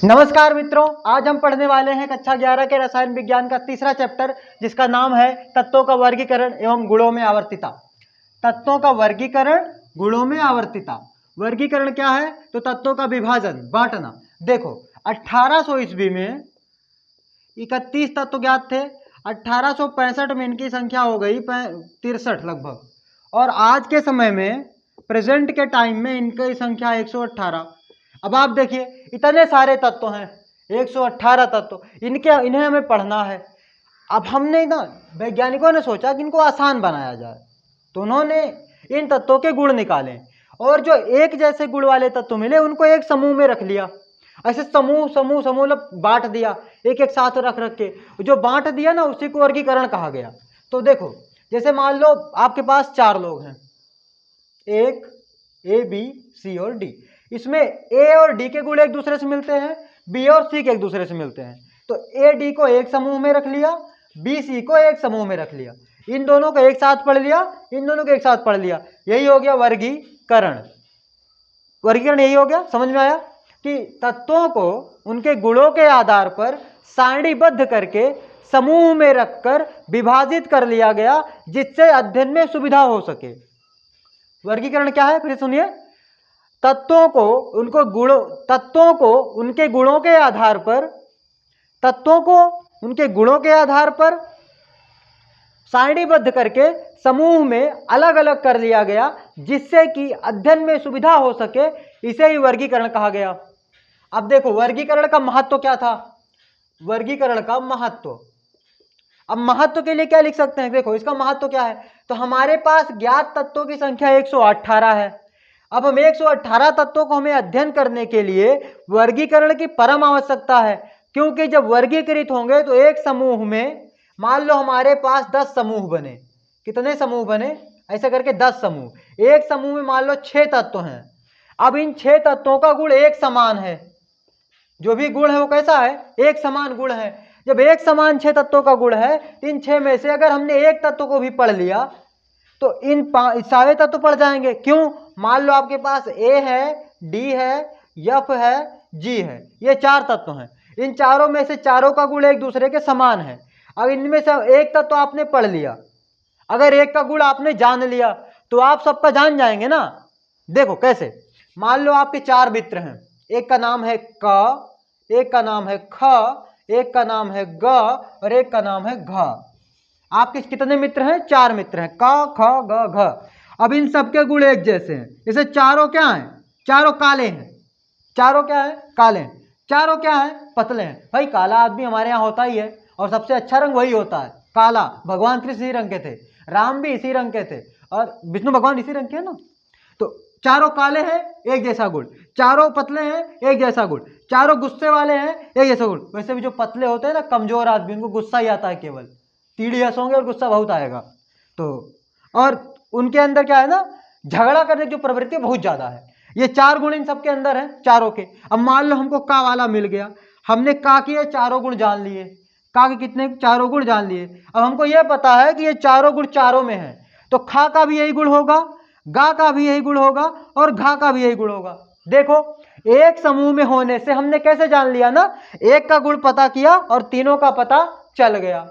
नमस्कार मित्रों, आज हम पढ़ने वाले हैं कक्षा 11 के रसायन विज्ञान का तीसरा चैप्टर, जिसका नाम है तत्वों का वर्गीकरण एवं गुणों में आवर्तिता। तत्वों का वर्गीकरण, गुणों में आवर्तिता। वर्गीकरण क्या है? तो तत्वों का विभाजन, बांटना। देखो 1800 ईस्वी में 31 तत्व ज्ञात थे। 1865 में इनकी संख्या हो गई 63 लगभग, और आज के समय में प्रेजेंट के टाइम में इनकी संख्या 118। अब आप देखिए, इतने सारे तत्व हैं, 118 तत्व, इन्हें हमें पढ़ना है। अब हमने ना, वैज्ञानिकों ने सोचा कि इनको आसान बनाया जाए, तो उन्होंने इन तत्वों के गुण निकाले, और जो एक जैसे गुण वाले तत्व मिले उनको एक समूह में रख लिया। ऐसे समूह समूह समूह मतलब बांट दिया, एक एक साथ रख रख के जो बांट दिया ना, उसी को वर्गीकरण कहा गया। तो देखो, जैसे मान लो आपके पास 4 लोग हैं, एक ए बी सी और डी। इसमें ए और डी के गुण एक दूसरे से मिलते हैं, बी और सी के एक दूसरे से मिलते हैं। तो ए डी को एक समूह में रख लिया, बी सी को एक समूह में रख लिया, इन दोनों को एक साथ पढ़ लिया, इन दोनों को एक साथ पढ़ लिया। यही हो गया वर्गीकरण। वर्गीकरण यही हो गया। समझ में आया कि तत्वों को उनके गुणों के आधार पर सारणीबद्ध करके समूह में रखकर विभाजित कर लिया गया, जिससे अध्ययन में सुविधा हो सके। वर्गीकरण क्या है, फिर सुनिए। तत्वों को उनके गुणों के आधार पर, तत्वों को उनके गुणों के आधार पर सारणीबद्ध करके समूह में अलग अलग कर लिया गया, जिससे कि अध्ययन में सुविधा हो सके। इसे ही वर्गीकरण कहा गया। अब देखो, वर्गीकरण का महत्व क्या था? वर्गीकरण का महत्व, अब महत्व के लिए क्या लिख सकते हैं? देखो, इसका महत्व क्या है? तो हमारे पास ज्ञात तत्वों की संख्या 118 है। अब हम 118 तत्वों को हमें अध्ययन करने के लिए वर्गीकरण की परम आवश्यकता है, क्योंकि जब वर्गीकृत होंगे तो एक समूह में, मान लो हमारे पास 10 समूह बने। कितने समूह बने? ऐसे करके 10 समूह। एक समूह में मान लो 6 तत्व हैं। अब इन 6 तत्वों का गुण एक समान है। जो भी गुण है वो कैसा है? एक समान गुण है। जब एक समान 6 तत्वों का गुण है, इन 6 में से अगर हमने एक तत्व को भी पढ़ लिया तो इन सारे तत्व पढ़ जाएंगे। क्यों? मान लो आपके पास ए है, डी है, एफ है, जी है, ये 4 तत्व हैं। इन चारों में से चारों का गुण एक दूसरे के समान है। अब इनमें से एक तत्व आपने पढ़ लिया, अगर एक का गुण आपने जान लिया तो आप सबका जान जाएंगे ना। देखो कैसे, मान लो आपके 4 मित्र हैं, एक का नाम है क, एक का नाम है ख, एक का नाम है ग और एक का नाम है घ। आपके कितने मित्र हैं? 4 मित्र हैं, क ख ग घ। अब इन सबके गुण एक जैसे हैं। इसे चारों क्या हैं? चारों काले हैं। चारों क्या है? काले हैं। चारों क्या है? पतले हैं। भाई, काला आदमी हमारे यहाँ होता ही है, और सबसे अच्छा रंग वही होता है, काला। भगवान कृष्ण इसी रंग के थे, राम भी इसी रंग के थे, और विष्णु भगवान इसी रंग के हैं ना। तो चारों काले हैं, एक जैसा गुण। चारों पतले हैं, एक जैसा गुण। चारों गुस्से वाले हैं, एक जैसा गुण। वैसे भी जो पतले होते हैं ना, कमजोर आदमी, उनको गुस्सा ही आता है केवल, तीड़ी हंसोगे और गुस्सा बहुत आएगा। तो और उनके अंदर क्या है ना, झगड़ा करने की जो प्रवृत्ति बहुत ज्यादा है। ये 4 गुण इन सबके अंदर है, चारों के। अब मान लो हमको का वाला मिल गया, हमने का के चारों गुण जान लिए, का के कितने? चारों गुण जान लिए। अब हमको यह पता है कि ये चारों गुण चारों में है, तो खा का भी यही गुण होगा, गा का भी यही गुण होगा, और घा का भी यही गुण होगा। देखो, एक समूह में होने से हमने कैसे जान लिया ना, एक का गुण पता किया और तीनों का पता चल गया।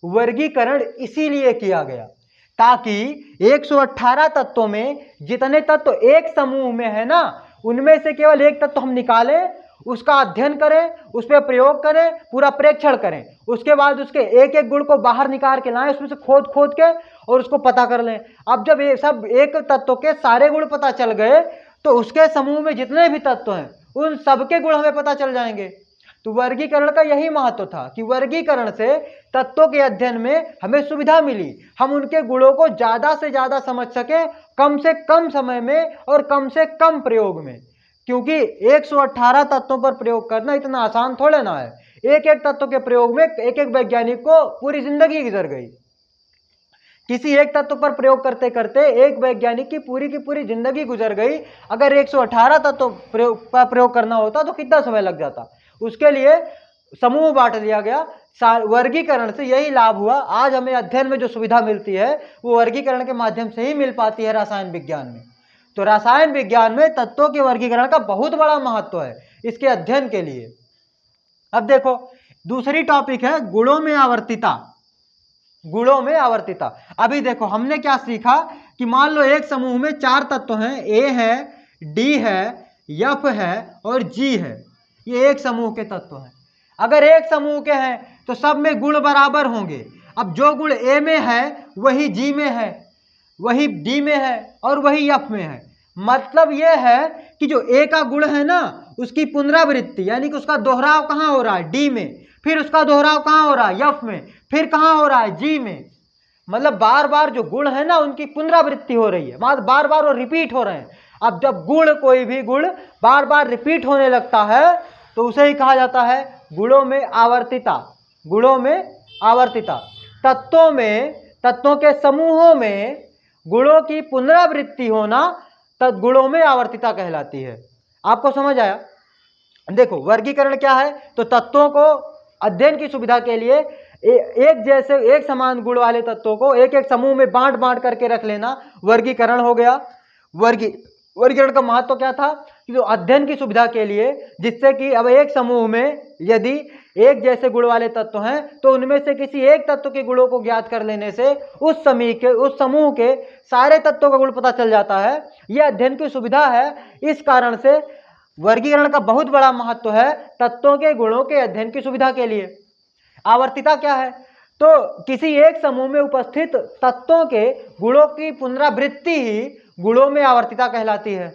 वर्गीकरण इसीलिए किया गया ताकि 118 तत्वों में जितने तत्व एक समूह में है ना, उनमें से केवल एक तत्व हम निकालें, उसका अध्ययन करें, उस पर प्रयोग करें, पूरा प्रेक्षण करें। उसके बाद उसके एक एक गुण को बाहर निकाल के लाएं, उसमें से खोद खोद के, और उसको पता कर लें। अब जब ये सब एक तत्व के सारे गुण पता चल गए, तो उसके समूह में जितने भी तत्व हैं उन सबके गुण हमें पता चल जाएंगे। तो वर्गीकरण का यही महत्व था कि वर्गीकरण से तत्वों के अध्ययन में हमें सुविधा मिली, हम उनके गुणों को ज्यादा से ज्यादा समझ सके, कम से कम समय में और कम से कम प्रयोग में। क्योंकि 118 तत्वों पर प्रयोग करना इतना आसान थोड़े ना है। एक एक तत्व के प्रयोग में एक एक वैज्ञानिक को पूरी जिंदगी गुजर गई। किसी एक तत्व पर प्रयोग करते करते एक वैज्ञानिक की पूरी जिंदगी गुजर गई। अगर 118 तत्व पर प्रयोग करना होता तो कितना समय लग जाता। उसके लिए समूह बांट दिया गया। वर्गीकरण से यही लाभ हुआ। आज हमें अध्ययन में जो सुविधा मिलती है वो वर्गीकरण के माध्यम से ही मिल पाती है रसायन विज्ञान में। तो रसायन विज्ञान में तत्वों के वर्गीकरण का बहुत बड़ा महत्व है इसके अध्ययन के लिए। अब देखो दूसरी टॉपिक है गुणों में आवर्तिता। गुणों में आवर्तिता। अभी देखो हमने क्या सीखा कि मान लो एक समूह में 4 तत्व हैं, ए है, डी है, एफ है और जी है। ये एक समूह के तत्व हैं। अगर एक समूह के हैं तो सब में गुण बराबर होंगे। अब जो गुण ए में है वही जी में है, वही डी में है और वही एफ में है। मतलब यह है कि जो ए का गुण है ना उसकी पुनरावृत्ति यानी कि उसका दोहराव कहाँ हो रहा है, डी में, फिर उसका दोहराव कहाँ हो रहा है, एफ में, फिर कहाँ हो रहा है, जी में। मतलब बार बार जो गुण है ना उनकी पुनरावृत्ति हो रही है, बार बार वो रिपीट हो रहे हैं। अब जब गुण, कोई भी गुण बार बार रिपीट होने लगता है तो उसे ही कहा जाता है गुणों में आवर्तिता। गुणों में आवर्तिता। तत्वों में, तत्वों के समूहों में गुणों की पुनरावृत्ति होना गुणों में आवर्तिता कहलाती है। आपको समझ आया? देखो वर्गीकरण क्या है, तो तत्वों को अध्ययन की सुविधा के लिए एक जैसे एक समान गुण वाले तत्वों को एक एक समूह में बांट बांट करके रख लेना वर्गीकरण हो गया। वर्गीकरण का महत्व क्या था कि जो अध्ययन की सुविधा के लिए, जिससे कि अब एक समूह में यदि एक जैसे गुण वाले तत्व हैं तो उनमें से किसी एक तत्व के गुणों को ज्ञात कर लेने से उस समूह के सारे तत्वों का गुण पता चल जाता है। यह अध्ययन की सुविधा है। इस कारण से वर्गीकरण का बहुत बड़ा महत्व है तत्वों के गुणों के अध्ययन की सुविधा के लिए। आवर्तिता क्या है, तो किसी एक समूह में उपस्थित तत्वों के गुणों की पुनरावृत्ति ही गुणों में आवर्तिता कहलाती है।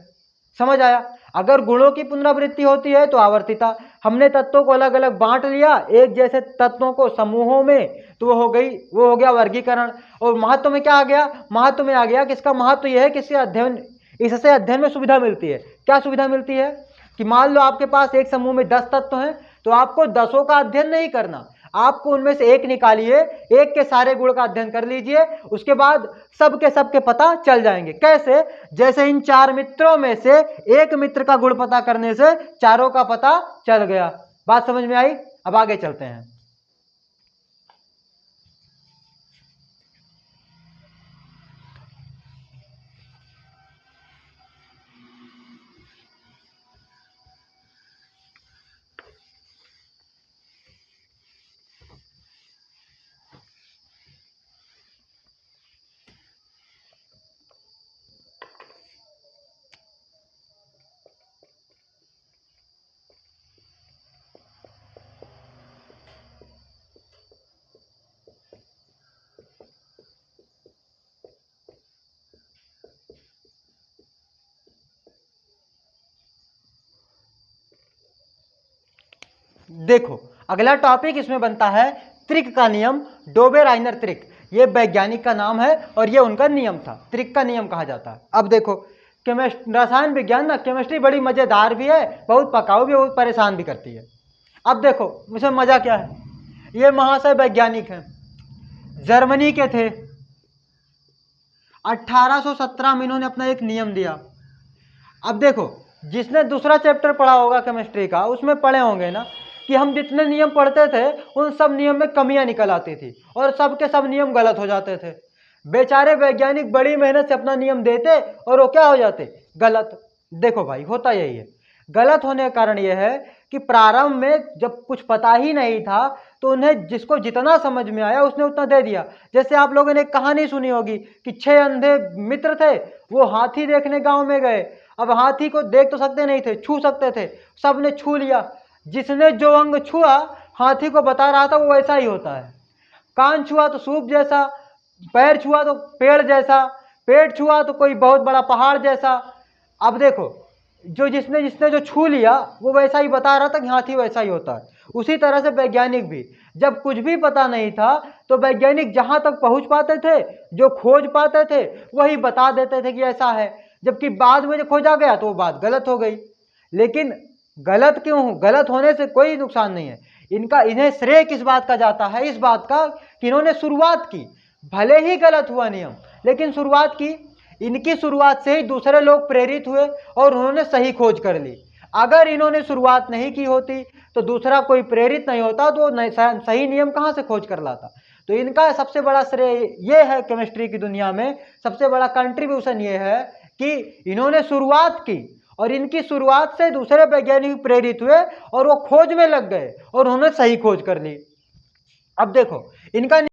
समझ आया? अगर गुणों की पुनरावृत्ति होती है तो आवर्तिता। हमने तत्वों को अलग अलग बांट लिया एक जैसे तत्वों को समूहों में, तो वो हो गया वर्गीकरण। और महत्व में क्या आ गया? महत्व में आ गया कि इसका महत्व यह है कि इससे अध्ययन में सुविधा मिलती है। क्या सुविधा मिलती है कि मान लो आपके पास एक समूह में 10 तत्व हैं तो आपको 10 का अध्ययन नहीं करना, आपको उनमें से एक निकालिए, एक के सारे गुण का अध्ययन कर लीजिए, उसके बाद सबके पता चल जाएंगे। कैसे? जैसे इन 4 मित्रों में से एक मित्र का गुण पता करने से चारों का पता चल गया। बात समझ में आई? अब आगे चलते हैं। देखो अगला टॉपिक इसमें बनता है त्रिक का नियम, डोबे-राइनर त्रिक। ये वैज्ञानिक का नाम है और ये उनका नियम था, त्रिक का नियम कहा जाता है। अब देखो रसायन विज्ञान ना, केमिस्ट्री बड़ी मजेदार भी है, बहुत पकाऊ भी, बहुत परेशान भी करती है। अब देखो इसमें मजा क्या है, ये महाशय वैज्ञानिक हैं, जर्मनी के थे। 1817 में इन्होंने अपना एक नियम दिया। अब देखो जिसने दूसरा चैप्टर पढ़ा होगा केमिस्ट्री का उसमें पढ़े होंगे ना कि हम जितने नियम पढ़ते थे उन सब नियम में कमियां निकल आती थी और सब के सब नियम गलत हो जाते थे। बेचारे वैज्ञानिक बड़ी मेहनत से अपना नियम देते और वो क्या हो जाते? गलत। देखो भाई होता यही है। गलत होने का कारण यह है कि प्रारंभ में जब कुछ पता ही नहीं था तो उन्हें जिसको जितना समझ में आया उसने उतना दे दिया। जैसे आप लोगों ने एक कहानी सुनी होगी कि 6 अंधे मित्र थे, वो हाथी देखने गांव में गए। अब हाथी को देख तो सकते नहीं थे, छू सकते थे, सबने छू लिया। जिसने जो अंग छुआ हाथी को बता रहा था वो वैसा ही होता है। कान छुआ तो सूप जैसा, पैर छुआ तो पेड़ जैसा, पेट छुआ तो कोई बहुत बड़ा पहाड़ जैसा। अब देखो जो जिसने जो छू लिया वो वैसा ही बता रहा था कि हाथी वैसा ही होता है। उसी तरह से वैज्ञानिक भी जब कुछ भी पता नहीं था तो वैज्ञानिक जहां तक पहुंच पाते थे, जो खोज पाते थे वही बता देते थे कि ऐसा है। जबकि बाद में जो खोजा गया तो वो बात गलत हो गई। लेकिन गलत क्यों? गलत होने से कोई नुकसान नहीं है। इन्हें श्रेय किस बात का जाता है? इस बात का कि इन्होंने शुरुआत की। भले ही गलत हुआ नियम, लेकिन शुरुआत की। इनकी शुरुआत से ही दूसरे लोग प्रेरित हुए और उन्होंने सही खोज कर ली। अगर इन्होंने शुरुआत नहीं की होती तो दूसरा कोई प्रेरित नहीं होता तो सही नियम कहाँ से खोज कर लाता। तो इनका सबसे बड़ा श्रेय ये है, केमिस्ट्री की दुनिया में सबसे बड़ा कंट्रीब्यूशन ये है कि इन्होंने शुरुआत की और इनकी शुरुआत से दूसरे वैज्ञानिक प्रेरित हुए और वो खोज में लग गए और उन्होंने सही खोज कर ली। अब देखो इनका